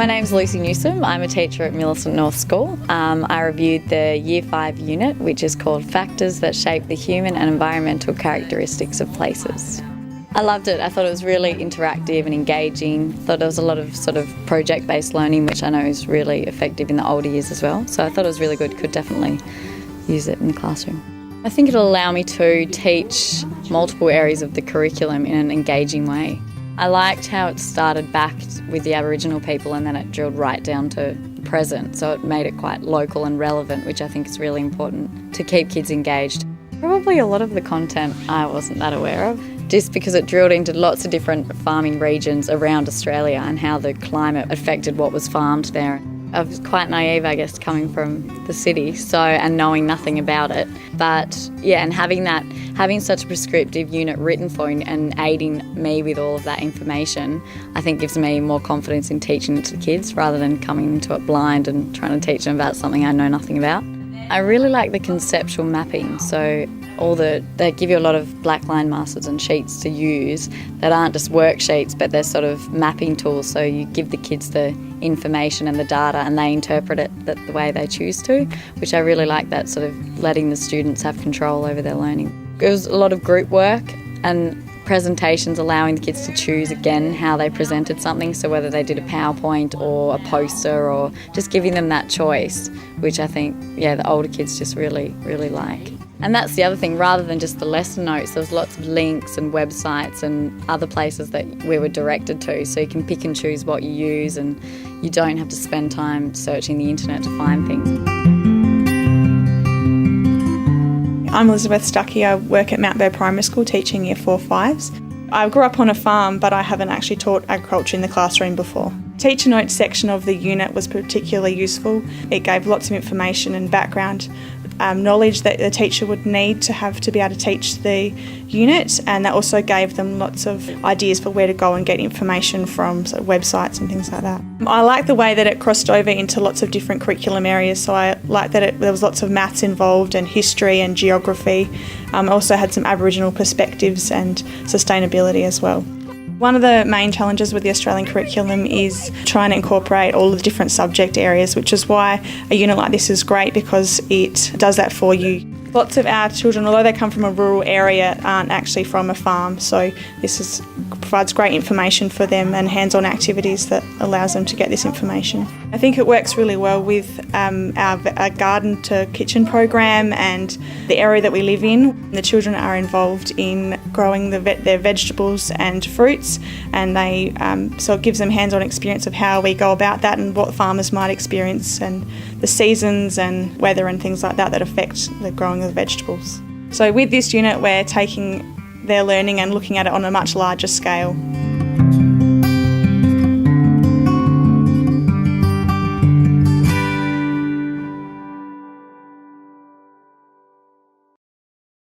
My name's Lucy Newsome. I'm a teacher at Millicent North School. I reviewed the Year 5 unit, which is called Factors That Shape the Human and Environmental Characteristics of Places. I loved it. I thought it was really interactive and engaging. I thought there was a lot of sort of project-based learning, which I know is really effective in the older years as well. So I thought it was really good, could definitely use it in the classroom. I think it'll allow me to teach multiple areas of the curriculum in an engaging way. I liked how it started back with the Aboriginal people and then it drilled right down to the present, so it made it quite local and relevant, which I think is really important to keep kids engaged. Probably a lot of the content I wasn't that aware of, just because it drilled into lots of different farming regions around Australia and how the climate affected what was farmed there. I was quite naive, I guess, coming from the city, and knowing nothing about it. But yeah, and having such a prescriptive unit written for and aiding me with all of that information, I think gives me more confidence in teaching it to the kids rather than coming into it blind and trying to teach them about something I know nothing about. I really like the conceptual mapping, so they give you a lot of black line masters and sheets to use that aren't just worksheets, but they're sort of mapping tools, so you give the kids the information and the data and they interpret it the way they choose to, which I really like, that sort of letting the students have control over their learning. It was a lot of group work and presentations, allowing the kids to choose again how they presented something, so whether they did a PowerPoint or a poster, or just giving them that choice, which I think, the older kids just really, really like. And that's the other thing, rather than just the lesson notes, there was lots of links and websites and other places that we were directed to, so you can pick and choose what you use and you don't have to spend time searching the internet to find things. I'm Elizabeth Stuckey. I work at Mount Bear Primary School teaching Year 4-5s. I grew up on a farm, but I haven't actually taught agriculture in the classroom before. Teacher notes section of the unit was particularly useful. It gave lots of information and background knowledge that the teacher would need to have to be able to teach the unit, and that also gave them lots of ideas for where to go and get information from, so websites and things like that. I like the way that it crossed over into lots of different curriculum areas, so I like that there was lots of maths involved and history and geography. Also had some Aboriginal perspectives and sustainability as well. One of the main challenges with the Australian curriculum is trying to incorporate all the different subject areas, which is why a unit like this is great, because it does that for you. Lots of our children, although they come from a rural area, aren't actually from a farm, so this provides great information for them and hands-on activities that allows them to get this information. I think it works really well with our garden to kitchen program and the area that we live in. The children are involved in growing their vegetables and fruits, and so it gives them hands-on experience of how we go about that and what farmers might experience, and the seasons and weather and things like that affect the growing of vegetables. So with this unit, we're taking their learning and looking at it on a much larger scale.